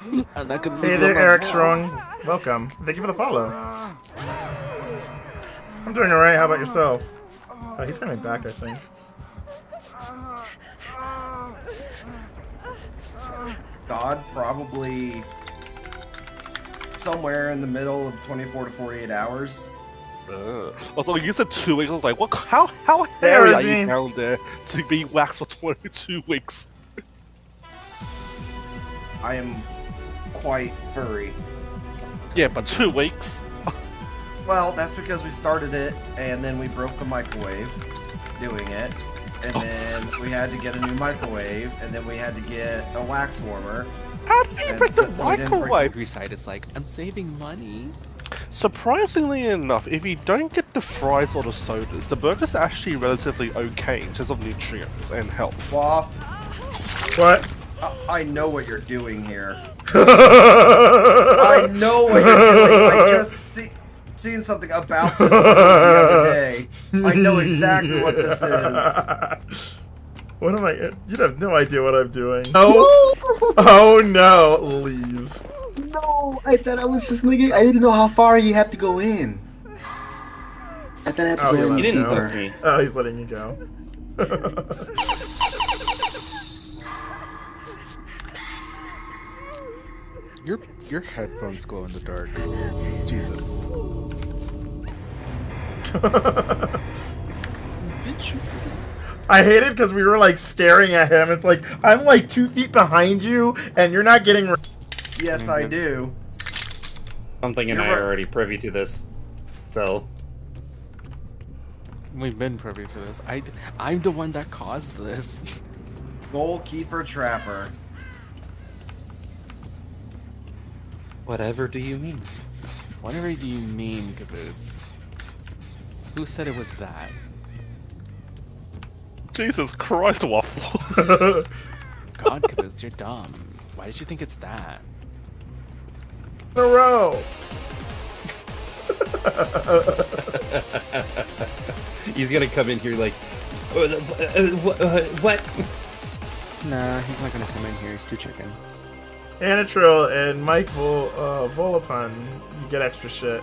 I'm not gonna Hey there, Eric Strong. Welcome. Thank you for the follow. I'm doing alright. How about yourself? He's coming back, I think. God, probably somewhere in the middle of 24 to 48 hours. Also, you said 2 weeks. I was like, what? How Hey, hairy are Rizzy. you down there to be waxed for 22 weeks? I am quite furry. Yeah, but 2 weeks. Well, that's because we started it and then we broke the microwave doing it. And then we had to get a new microwave, and then we had to get a wax warmer. How did you And break the so we didn't break microwave? Every side is like, I'm saving money. Surprisingly enough, if you don't get the fries or the sodas, the burger's actually relatively okay in terms of nutrients and health. Waff, What? I know what you're doing here. I know what you're doing. I just seen something about this the other day. I know exactly what this is. What am I? You have no idea what I'm doing. Oh, oh no! Leaves. No, I thought I was just looking. I didn't know how far you had to go in. I thought I had to Oh, go in. You didn't deeper. book me. Oh, he's letting you go. Your headphones glow in the dark. Jesus. Bitch. I hate it because we were like staring at him. It's like I'm like 2 feet behind you, and you're not getting. Yes, I do. Something and You're I right. are already privy to this. So, We've been privy to this. I'm the one that caused this. Goalkeeper trapper. whatever do you mean? Whatever do you mean, Caboose? Who said it was that? Jesus Christ, Waffle. God, Caboose, you're dumb. Why did you think it's that? In a row. He's gonna come in here like, what? Nah, he's not gonna come in here. He's too chicken. Anatril and Mike Volapun, you get extra shit.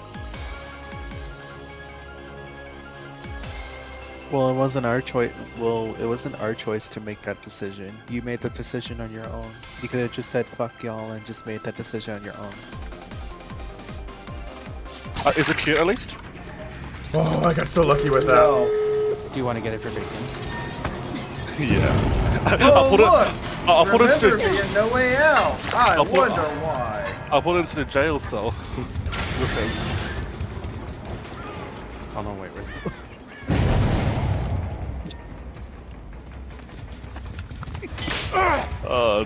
Well, it wasn't our choice. Well, it wasn't our choice to make that decision. You made the decision on your own. You could have just said "fuck y'all" and just made that decision on your own. Is it cute at least? Oh, I got so lucky with that. No. Do you want to get it for bacon? Yes. Oh, look! I'll put it Remember into, me in No Way Out. I I'll put- wonder why. I'll put it into the jail cell with him. Oh no, wait, where's it?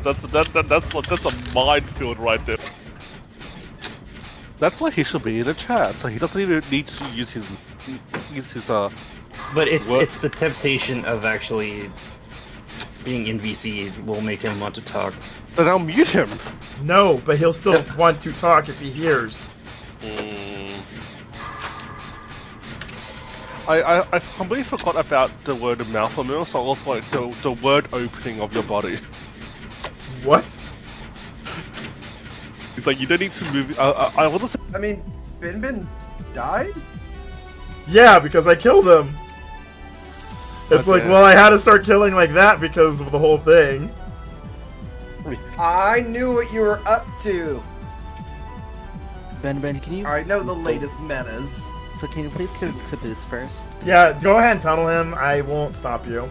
That's a minefield right there. That's why he should be in a chat, so he doesn't even need to use his But it's What? it's the temptation of actually being in VC will make him want to talk. Then I'll mute him. No, but he'll still want to talk if he hears. I completely forgot about the word mouth meal, so I also like the word opening of your body. What? It's like you don't need to move. I wasn't saying I mean, Bin died? Yeah, because I killed him. It's like, Okay. well, I had to start killing like that because of the whole thing. I knew what you were up to. Ben, can you? I know the latest metas. So can you please kill Caboose first? Yeah, go ahead and tunnel him. I won't stop you.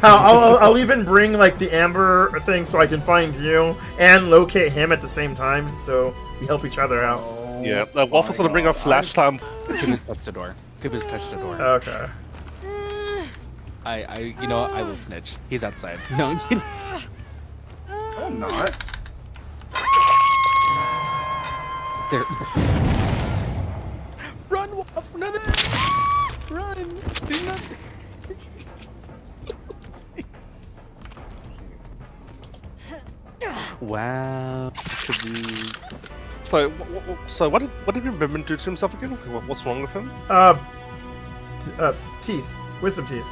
I'll even bring like the amber thing so I can find you and locate him at the same time, so we help each other out. Oh, yeah. Waffle's gonna bring up flash time. Caboose touched the door. Caboose touched the door. Okay. You know what? I will snitch. He's outside. No, I'm kidding. I'm not. There. Run, Waff! No, no. Run! Do not. Wow, Caboose. So what did Ribbon do to himself again? What's wrong with him? Teeth. Wisdom teeth.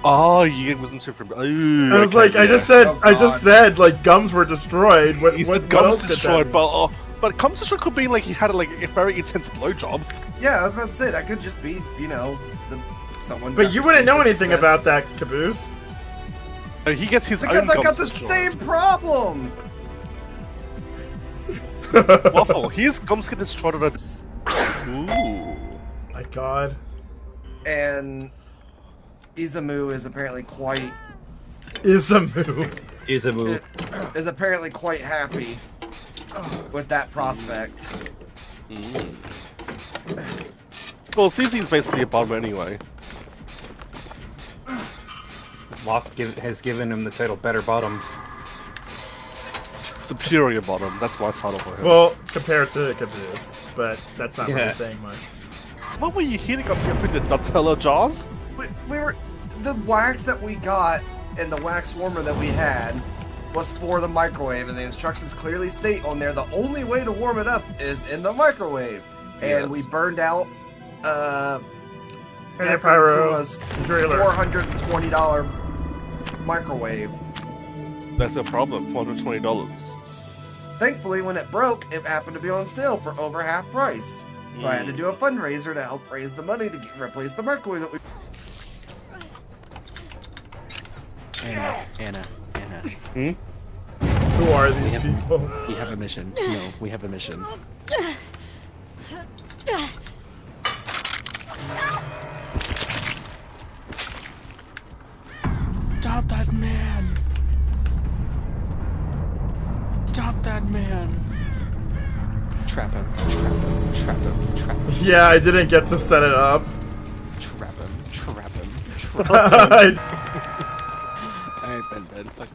Oh, you wasn't super. I was like, I just said, like gums were destroyed. What else gums could destroyed, that but gums destroyed could be like he had like a very intense blowjob. Yeah, I was about to say that could just be, you know, someone. But you wouldn't know anything about that, Caboose. He gets his because own I gums got the destroyed. same problem. Waffle, his gums get destroyed. Ooh. My God. And Izumu is apparently quite. Izumu. Is apparently quite happy with that prospect. Well, CC's basically a bottom anyway. Loft has given him the title Better Bottom. Superior bottom, that's my title for him. Well, compared to Caboose, but that's not really Yeah. saying much. What were you heating up with the Nutella jars? We were the wax that we got and the wax warmer that we had was for the microwave, and the instructions clearly state on there the only way to warm it up is in the microwave. And we burned out Pyro's trailer. $420 microwave. That's a problem, $420. Thankfully, when it broke, it happened to be on sale for over half price. So I had to do a fundraiser to help raise the money to replace the microwave that we. Anna. Who are these people? We have a mission. No, we have a mission. Stop that man! Stop that man! Trap him, trap him, trap him, trap him. Yeah, I didn't get to set it up. Trap him, trap him, trap him. Alright, Ben, fuck.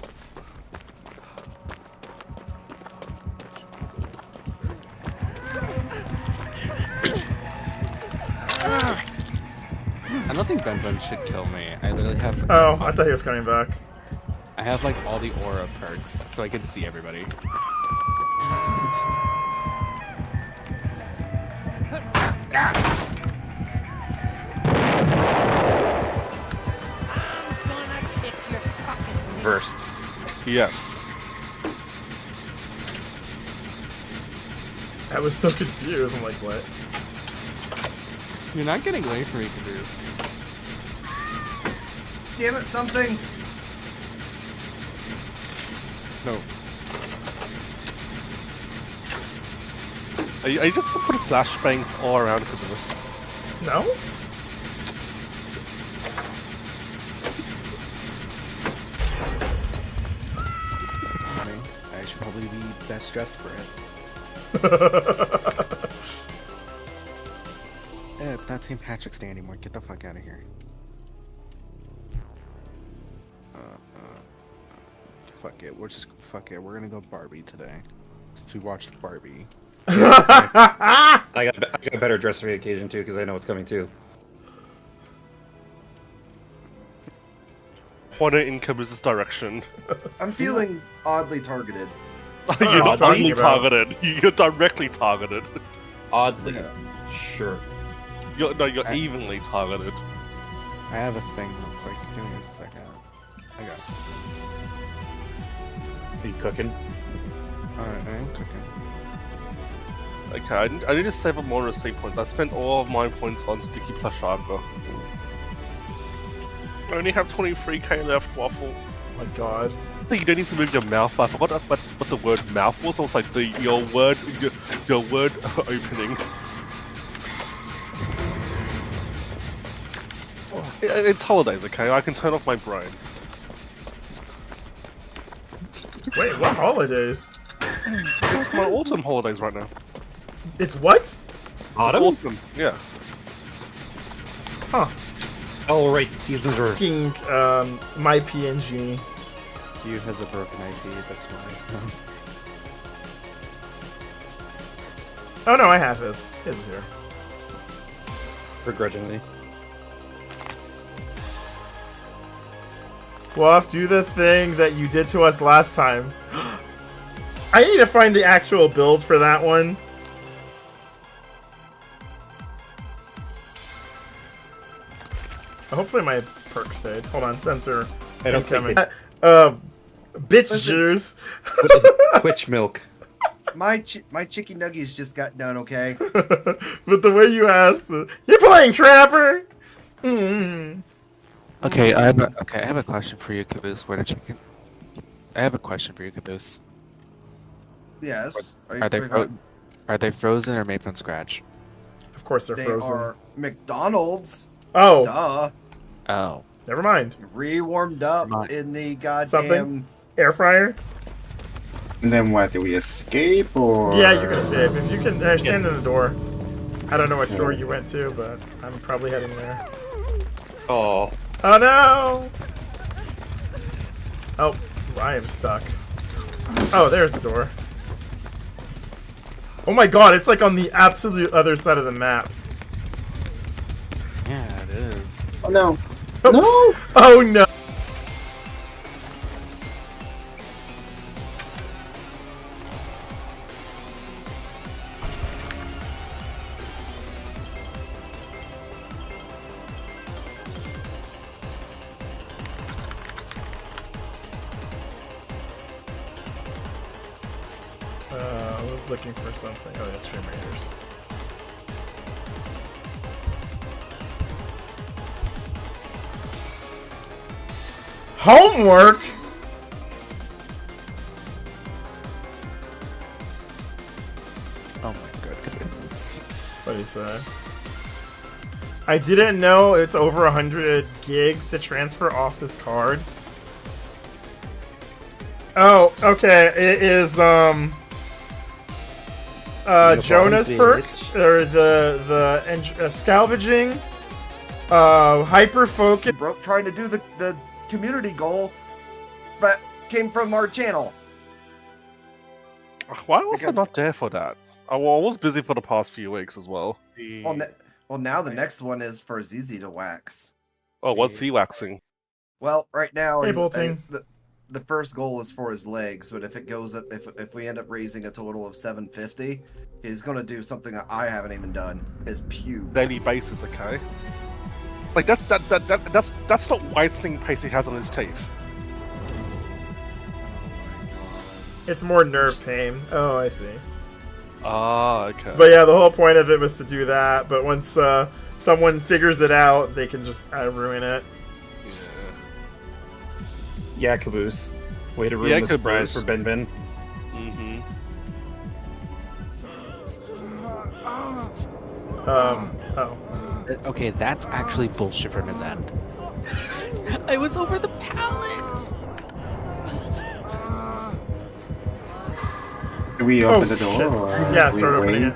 I don't think Ben should kill me. I literally have. Oh, I thought he was coming back. I have like all the aura perks, so I can see everybody. First. Yes. I was so confused. I'm like, what? You're not getting away from me, Caboose. Damn it, something! No. Are you just gonna put flashbangs all around Caboose? No? I should probably be best dressed for it. Yeah, it's not St. Patrick's Day anymore. Get the fuck out of here. Fuck it. Fuck it. We're gonna go Barbie today. Since we watched Barbie. I got better dress for the occasion too, because I know it's coming too. Point it in Caboose's direction. I'm feeling oddly targeted. You're not talking oddly about? targeted. You're directly targeted. Oddly, Yeah. sure. You're evenly targeted. I have a thing real quick. Give me a second. I got something. Are you cooking? I am cooking. Okay, I need to save up more receipt points. I spent all of my points on Sticky Plush Argo. I only have 23k left, Waffle. Oh my God. You don't need to move your mouth, but I forgot what the word mouth was. I was like, your word opening. It's holidays, okay? I can turn off my brain. Wait, what holidays? It's my autumn holidays right now. It's what? Autumn? Yeah. Huh. Oh right, seasons are. Fucking, my PNG. Q has a broken IP, that's why. Oh no, I have his. His is here. Begrudgingly. Waff, do the thing that you did to us last time. I need to find the actual build for that one. Hopefully my perk stayed. Hold on, sensor. I don't think incoming. Bitch Listen. juice. Twitch milk. My chicky nuggies just got done, okay? But the way you asked, you're playing Trapper. Mm. Okay, I have a question for you, Caboose. Where the chicken? I have a question for you, Caboose. Yes. Are they frozen or made from scratch? Of course they're They frozen. are McDonald's. Oh, Duh. Oh, never mind. Re-warmed up Not- in the goddamn... Something? Air fryer? And then what? Do we escape or? Yeah, you can escape. If you can stand in the door. I don't know which door you went to, but I'm probably heading there. Oh. Oh no! Oh, I am stuck. Oh, there's the door. Oh my god, it's like on the absolute other side of the map. yeah, it is. Oh no! Oh, No! oh no! I was looking for something. Oh, yeah, Stream Raiders. Homework? Oh my god, Caboose. What he said. I didn't know it's over 100 gigs to transfer off this card. Oh, okay. It is Jonah's perk, or the scavenging, hyper focus. broke trying to do the community goal that came from our channel. Why was I Because- not there for that? I was busy for the past few weeks as well. Well, now the next one is for ZZ to wax. Oh, what's he waxing? Well, right now Hey, he's- Bolting. the first goal is for his legs, but if it goes up, if we end up raising a total of 750, he's gonna do something that I haven't even done. His pube. Daily basis, okay? Like that's not wasting pace he has on his teeth. It's more nerve pain. Oh, I see. Ah, okay. But yeah, the whole point of it was to do that. But once someone figures it out, they can just ruin it. Yeah, Caboose. Way to ruin the surprise for Ben Ben. Mm-hmm. Oh. Okay, that's actually bullshit from his end. I was over the pallet. Do we open the shit. door? Or Yeah, we start opening wait? it.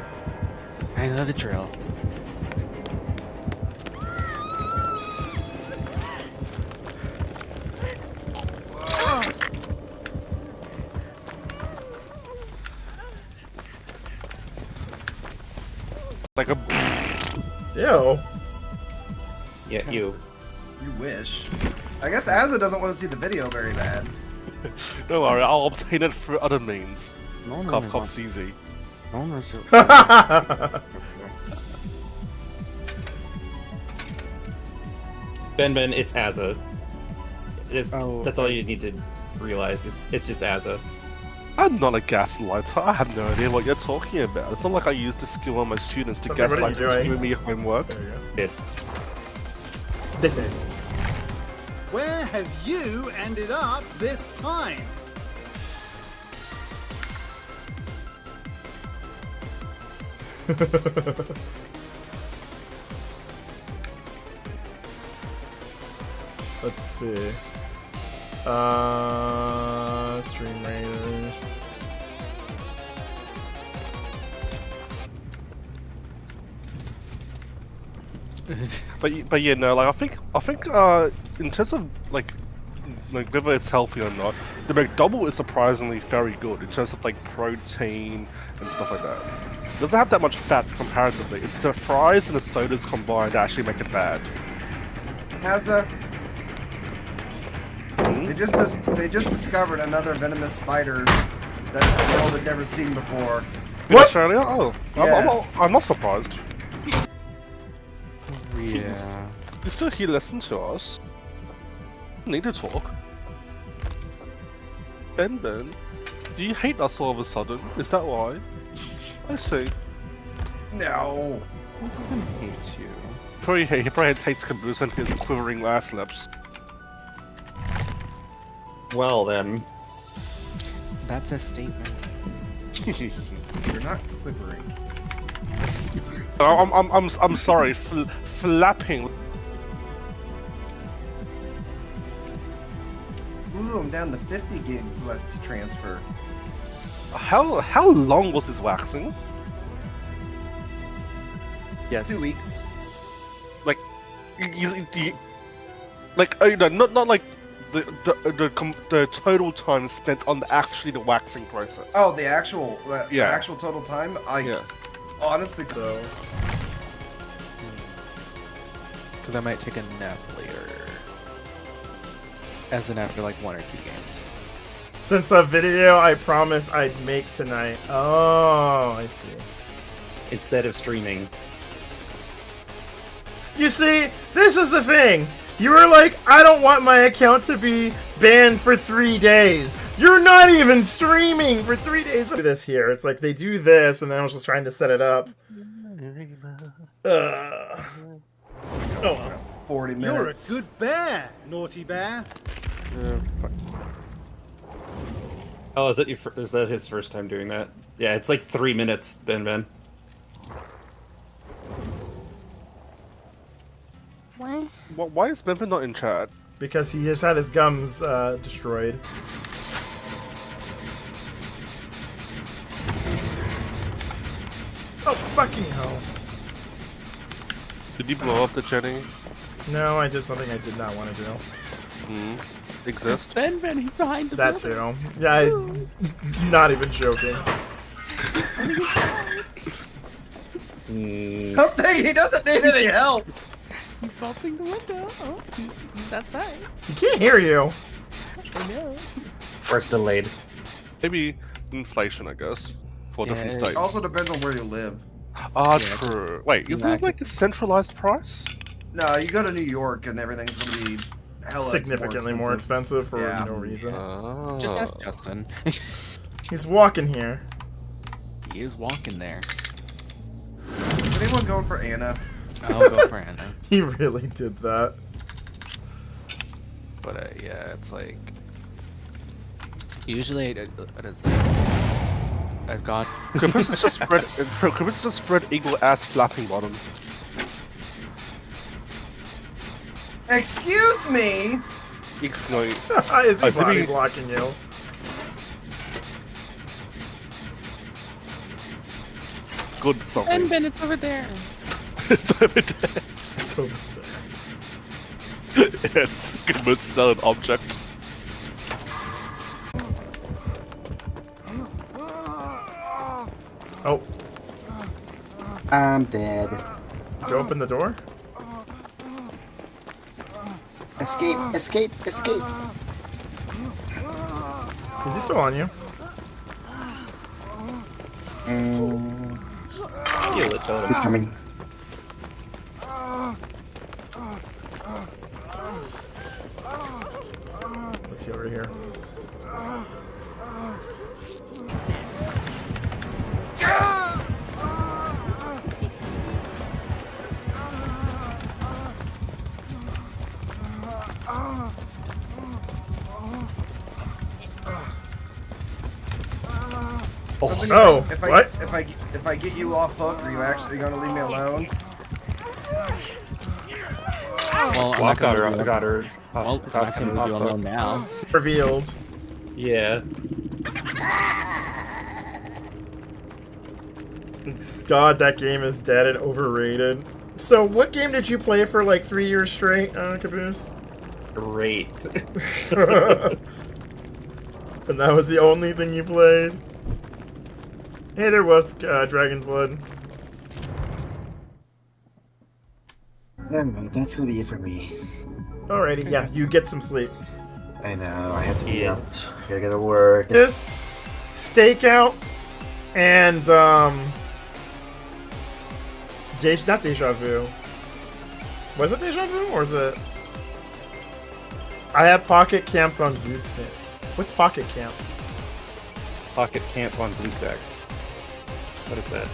I know the drill. Like a. Ew. Yeah, you. You wish. I guess Azza doesn't want to see the video very bad. Don't worry, I'll obtain it through other means. No one Cough, really cough, wants- easy. no one wants to- Ben Ben, it's Azza. Oh, That's all you need to realize. It's just Azza. I'm not a gaslighter. I have no idea what you're talking about. It's not like I use this skill on my students to Okay, what are gaslight you them doing? giving me homework. There you go. It. This is. Where have you ended up this time? Let's see. Stream Raiders. But yeah, no, like I think in terms of like whether it's healthy or not, the McDouble is surprisingly very good in terms of like protein and stuff like that. It doesn't have that much fat comparatively. It's the fries and the sodas combined that actually make it bad. Azza, Hmm? they just discovered another venomous spider that the world had never seen before. In What? Australia? Oh, Yes. I'm not surprised. yeah. You're still here to listen to us. Need to talk. Ben, do you hate us all of a sudden? Is that why? I see. No. Who doesn't hate you? He probably hates Caboose and his quivering last lips. Well then. That's a statement. You're not quivering. I'm sorry, flapping. Ooh, I'm down to 50 gigs left to transfer. How long was his waxing? Yes. 2 weeks. Like, not like the total time spent on the waxing process. Oh, the actual the Yeah. actual total time. Honestly, though. Because I might take a nap later. As in after like 1 or 2 games. Since a video I promised I'd make tonight. Oh, I see. Instead of streaming. You see, this is the thing. You were like, I don't want my account to be banned for 3 days. You're not even streaming for 3 days. Look at this here. It's like they do this, and then I was just trying to set it up. Oh. 40 You're a minutes. good bear, naughty bear. Oh, is that his first time doing that? Yeah, it's like 3 minutes, Ben. Why is Memphis not in chat? Because he just had his gums destroyed. Oh, fucking hell. Did you blow up the Jenny? No, I did something I did not want to do. Exist? Ben, he's behind the That building. too. Yeah, I'm not even joking. Something! He doesn't need any help! He's vaulting the window. Oh, he's outside. He can't hear you. I know. First delayed. Maybe inflation, I guess, for different Yeah. states. Also depends on where you live. Ah, Yeah, true. Wait, isn't it exactly. like a centralized price? No, you go to New York and everything's gonna be hella Significantly more expensive for Yeah. no reason. Just ask Justin. He's walking here. He is walking there. Is anyone going for Anna? I'll go for Anna. He really did that. But yeah, it's like usually it is. I've got. Caboose is just spread eagle ass flapping bottom. Excuse me! No, Is he I body think- blocking you? good something. Ben, it's over there. It's over there. It's over It's Caboose, not an object. Oh, I'm dead. did you open the door? Escape, escape, escape. Is he still on you? Feel it, totem. He's coming. Let's see over here. Oh, what? If I get you off hook, are you actually gonna leave me alone? Well, I'm Well, not gonna I got her. Well, I'm not gonna leave you alone now. Revealed. Yeah. God, that game is dead and overrated. So, what game did you play for like 3 years straight, Caboose? Great. And that was the only thing you played? Hey, there was Dragonblood. That's gonna be it for me. Alrighty, yeah, you get some sleep. I know, I have to be up. I gotta work. This stakeout and not deja vu. Was it deja vu or is it? I have pocket camped on Blue Stick. What's pocket camp? Pocket camp on BlueStacks. What is that?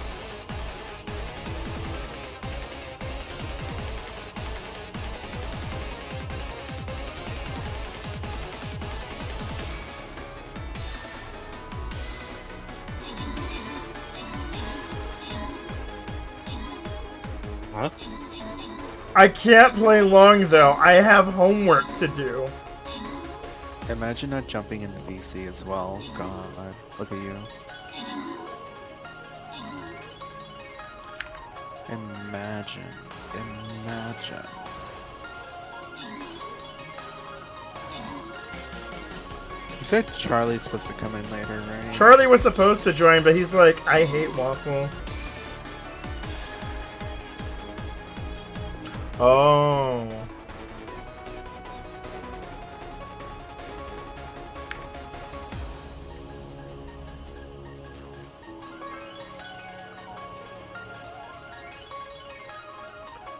Huh? I can't play long though. I have homework to do. Imagine not jumping into VC as well. God, look at you. Imagine. You said Charlie's supposed to come in later, right? Charlie was supposed to join, but he's like, I hate waffles. Oh.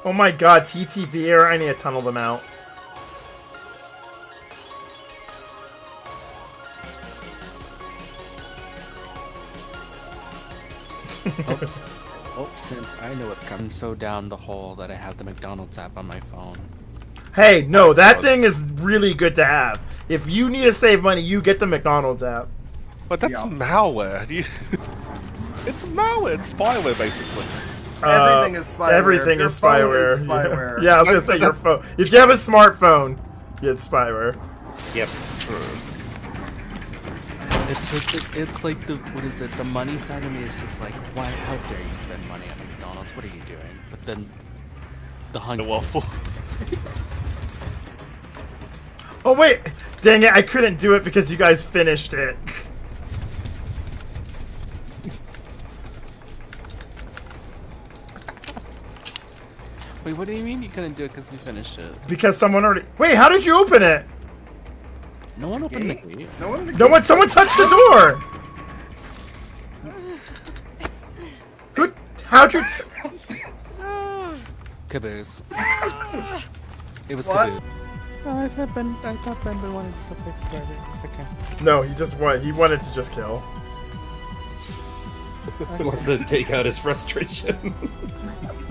Oh my god, TTV error, I need to tunnel them out. Oops, since I know what's coming so down the hole that I have the McDonald's app on my phone. Hey, no, that thing is really good to have. If you need to save money, you get the McDonald's app. But that's malware. It's malware. It's spyware, basically. Everything is spyware. Everything Your is phone spyware. is spyware. Yeah, I was gonna say your phone. If you have a smartphone, it's spyware. Yep. It's like the what is it? The money side of me is just like, why? How dare you spend money on McDonald's? What are you doing? But then the hunger. The waffle. Oh wait, dang it! I couldn't do it because you guys finished it. Wait, what do you mean you couldn't do it because we finished it? Because someone already. Wait, how did you open it? No one opened the gate. No one. Someone touched the door. Who? How'd you? Caboose. It was What? Caboose. Oh, I thought Ben wanted to still play Survivor. It's okay. No, he wanted to just kill. He wants to take out his frustration.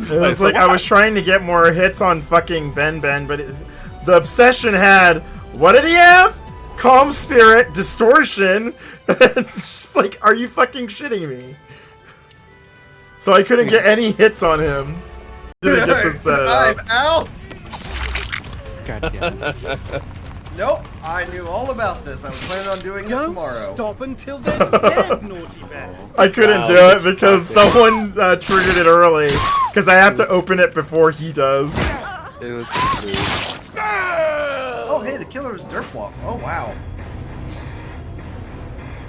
It was like I was trying to get more hits on fucking Ben, but the obsession had. What did he have? Calm Spirit, Distortion. It's just like, are you fucking shitting me? So I couldn't get any hits on him. Didn't get this set I'm up. out! God damn it. Nope, I knew all about this. I was planning on doing it Don't tomorrow. stop until they're dead, naughty bear. I couldn't do it because someone triggered it early. Because I have to open it before he does. It was Caboose. Oh, hey, the killer is Dirtwolf. Oh, wow.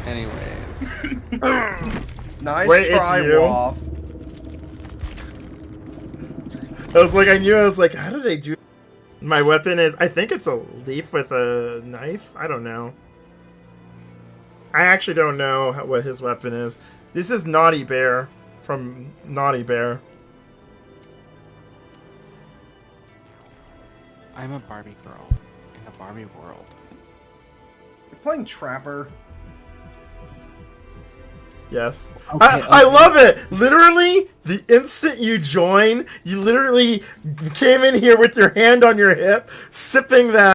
Anyways. Nice Wait, it's try, you? Woff. I was like, how do they do? My weapon is, I think it's a leaf with a knife. I don't know. I actually don't know what his weapon is. This is Naughty Bear from Naughty Bear. I'm a Barbie girl in a Barbie world. You're playing Trapper. Yes. Okay, I love it! Literally, the instant you join, you literally came in here with your hand on your hip, sipping that